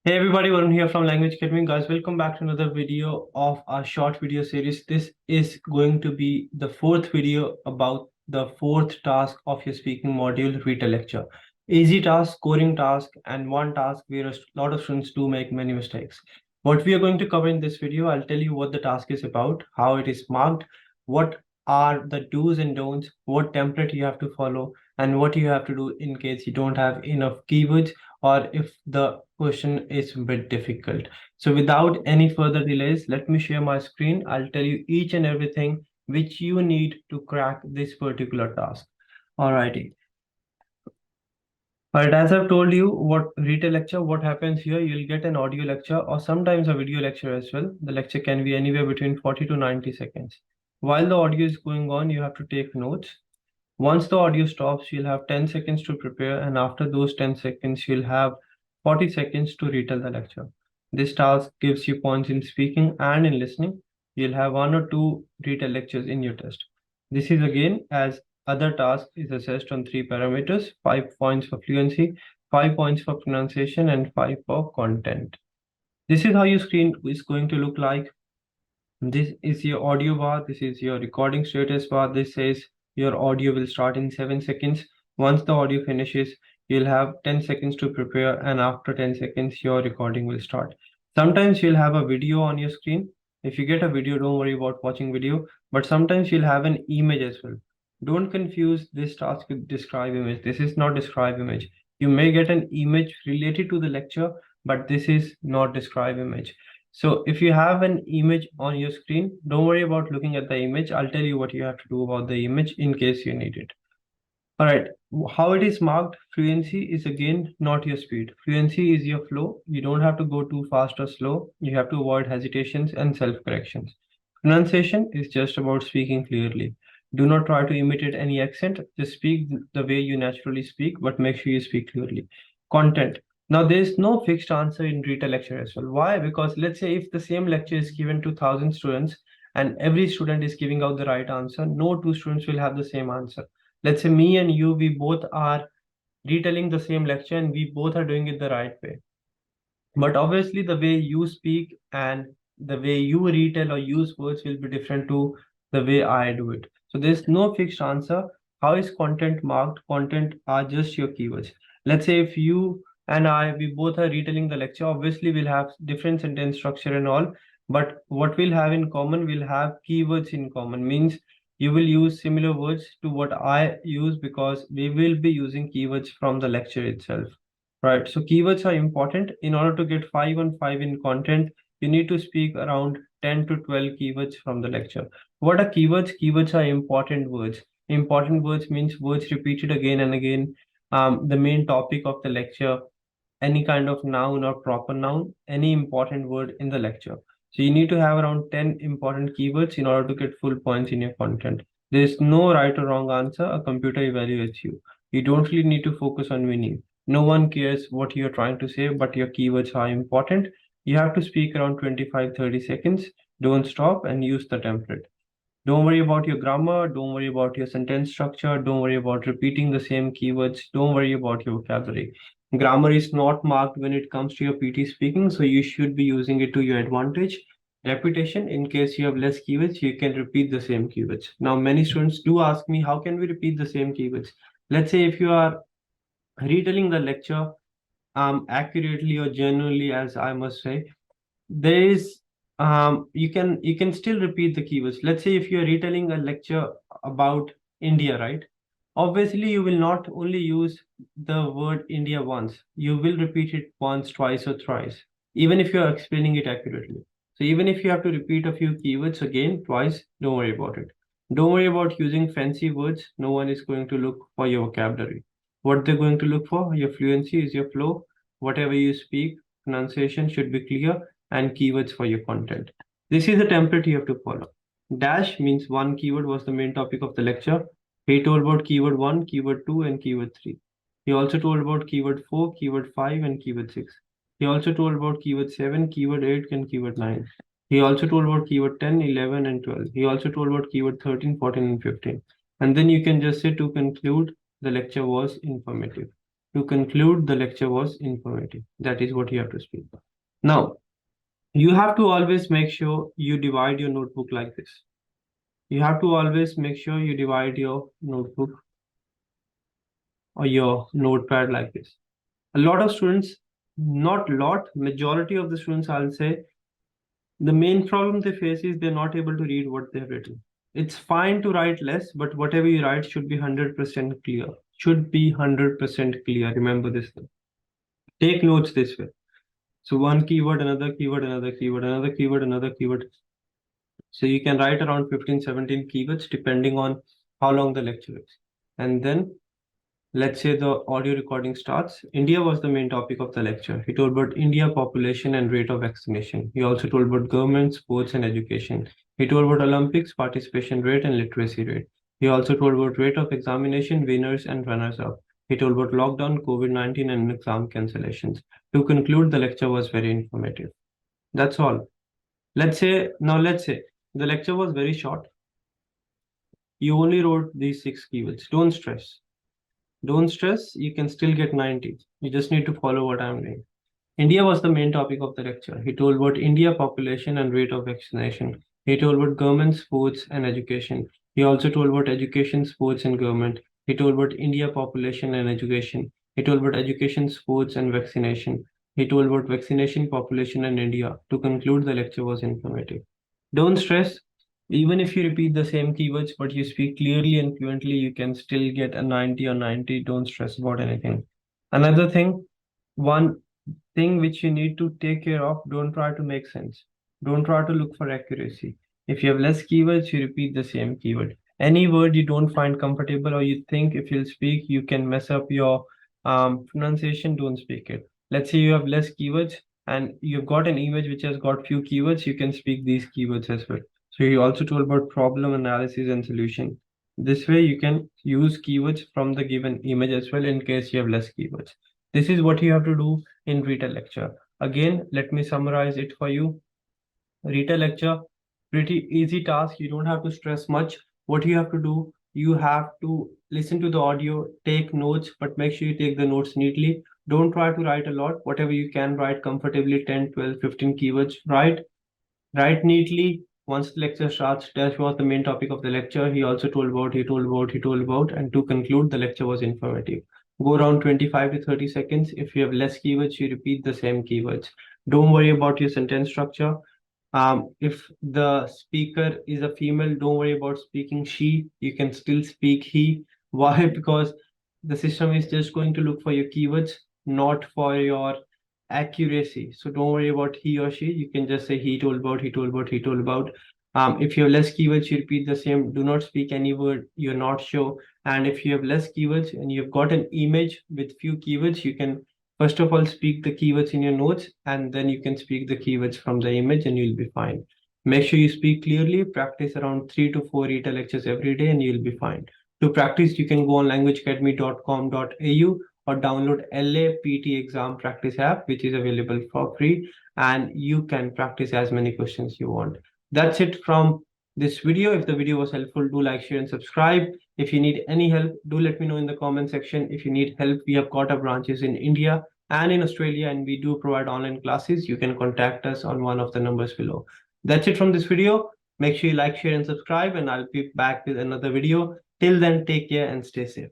Hey everybody, Varun here from Language Academy. Guys, welcome back to another video of our short video series. This is going to be the fourth video about the fourth task of your speaking module, read a lecture. Easy task, scoring task, and one task where a lot of students do make many mistakes. What we are going to cover in this video, I'll tell you what the task is about, how it is marked, what are the do's and don'ts, what template you have to follow, and what you have to do in case you don't have enough keywords or if the question is a bit difficult. So without any further delays, let me share my screen. I'll tell you each and everything which you need to crack this particular task. Alrighty. Alright, as I've told you what retail lecture, what happens here, you'll get an audio lecture or sometimes a video lecture as well. The lecture can be anywhere between 40 to 90 seconds. While the audio is going on, you have to take notes. Once the audio stops, you'll have 10 seconds to prepare, and after those 10 seconds, you'll have 40 seconds to retell the lecture. This task gives you points in speaking and in listening. You'll have one or two retell lectures in your test. This is again, as other task, is assessed on three parameters: 5 points for fluency, 5 points for pronunciation, and 5 for content. This is how your screen is going to look like. This is your audio bar. This is your recording status bar. This says your audio will start in 7 seconds. Once the audio finishes, you'll have 10 seconds to prepare, and after 10 seconds, your recording will start. Sometimes you'll have a video on your screen. If you get a video, don't worry about watching video, but sometimes you'll have an image as well. Don't confuse this task with describe image. This is not describe image. You may get an image related to the lecture, but this is not describe image. So if you have an image on your screen, don't worry about looking at the image. I'll tell you what you have to do about the image in case you need it. All right, how it is marked, fluency is again not your speed. Fluency is your flow. You don't have to go too fast or slow. You have to avoid hesitations and self-corrections. Pronunciation is just about speaking clearly. Do not try to imitate any accent. Just speak the way you naturally speak, but make sure you speak clearly. Content. Now, there's no fixed answer in retail lecture as well. Why? Because let's say if the same lecture is given to 1,000 students and every student is giving out the right answer, no two students will have the same answer. Let's say me and you, we both are retelling the same lecture and we both are doing it the right way. But obviously, the way you speak and the way you retell or use words will be different to the way I do it. So there's no fixed answer. How is content marked? Content are just your keywords. Let's say if you and I, we both are retelling the lecture, obviously we'll have different sentence structure and all. But what we'll have in common, we'll have keywords in common. Means you will use similar words to what I use because we will be using keywords from the lecture itself. Right, so keywords are important. In order to get 5 on 5 in content, you need to speak around 10 to 12 keywords from the lecture. What are keywords? Keywords are important words. Important words means words repeated again and again. The main topic of the lecture, any kind of noun or proper noun, any important word in the lecture. So you need to have around 10 important keywords in order to get full points in your content. There is no right or wrong answer. A computer evaluates you. You don't really need to focus on winning. No one cares what you're trying to say, but your keywords are important. You have to speak around 25-30 seconds. Don't stop and use the template. Don't worry about your grammar. Don't worry about your sentence structure. Don't worry about repeating the same keywords. Don't worry about your vocabulary. Grammar is not marked when it comes to your PT speaking, so you should be using it to your advantage. Repetition, in case you have less keywords, you can repeat the same keywords. Now, many students do ask me, how can we repeat the same keywords? Let's say if you are retelling the lecture accurately or genuinely, as I must say, there is you can still repeat the keywords. Let's say if you're retelling a lecture about India, right? Obviously, you will not only use the word India once, you will repeat it once, twice, or thrice, even if you're explaining it accurately. So even if you have to repeat a few keywords again, twice, don't worry about it. Don't worry about using fancy words. No one is going to look for your vocabulary. What they're going to look for, your fluency is your flow. Whatever you speak, pronunciation should be clear, and keywords for your content. This is the template you have to follow. Dash means one keyword was the main topic of the lecture. He told about keyword 1, keyword 2, and keyword 3. He also told about keyword 4, keyword 5, and keyword 6. He also told about keyword 7, keyword 8, and keyword 9. He also told about keyword 10, 11, and 12. He also told about keyword 13, 14, and 15. And then you can just say to conclude, the lecture was informative. To conclude, the lecture was informative. That is what you have to speak. Now, you have to always make sure you divide your notebook like this. You have to always make sure you divide your notebook or your notepad like this. A lot of students, not lot, majority of the students, I'll say, the main problem they face is they're not able to read what they've written. It's fine to write less, but whatever you write should be 100% clear. Should be 100% clear. Remember this thing. Take notes this way. So one keyword, another keyword, another keyword, another keyword, another keyword. So you can write around 15, 17 keywords depending on how long the lecture is. And then let's say the audio recording starts. India was the main topic of the lecture. He told about India population and rate of vaccination. He also told about government, sports, and education. He told about Olympics, participation rate, and literacy rate. He also told about rate of examination, winners, and runners up. He told about lockdown, COVID-19, and exam cancellations. To conclude, the lecture was very informative. That's all. Let's say the lecture was very short. You only wrote these 6 keywords. Don't stress. Don't stress, you can still get 90. You just need to follow what I'm doing. India was the main topic of the lecture. He told about India population and rate of vaccination. He told about government, sports, and education. He also told about education, sports, and government. He told about India population and education. He told about education, sports, and vaccination. He told about vaccination, population, and India. To conclude, the lecture was informative. Don't stress. Even if you repeat the same keywords, but you speak clearly and fluently, you can still get a 90 or 90. Don't stress about anything. Another thing, one thing which you need to take care of, don't try to make sense. Don't try to look for accuracy. If you have less keywords, you repeat the same keyword. Any word you don't find comfortable or you think if you'll speak, you can mess up your pronunciation, don't speak it. Let's say you have less keywords and you've got an image which has got few keywords, you can speak these keywords as well. So he also told about problem analysis and solution. This way you can use keywords from the given image as well in case you have less keywords. This is what you have to do in retail lecture. Again, let me summarize it for you. Retail lecture, pretty easy task. You don't have to stress much. What you have to do, you have to listen to the audio, take notes, but make sure you take the notes neatly. Don't try to write a lot. Whatever you can write comfortably, 10, 12, 15 keywords, write neatly. Once the lecture starts, that was the main topic of the lecture. He also told about, and to conclude, the lecture was informative. Go around 25 to 30 seconds. If you have less keywords, you repeat the same keywords. Don't worry about your sentence structure. If the speaker is a female, don't worry about speaking she. You can still speak he. Why? Because the system is just going to look for your keywords, not for your accuracy. So don't worry about he or she. You can just say he told about, he told about, he told about. If you have less keywords, you repeat the same. Do not speak any word you're not sure. And if you have less keywords and you've got an image with few keywords, you can first of all speak the keywords in your notes, and then you can speak the keywords from the image and you'll be fine. Make sure you speak clearly, practice around 3 to 4 retail lectures every day and you'll be fine. To practice, you can go on languageacademy.com.au or download LAPT exam practice app, which is available for free, and you can practice as many questions you want. That's it from this video. If the video was helpful, do like, share, and subscribe. If you need any help, do let me know in the comment section. If you need help, we have got our branches in India and in Australia, and we do provide online classes. You can contact us on one of the numbers below. That's it from this video. Make sure you like, share, and subscribe, and I'll be back with another video. Till then, take care and stay safe.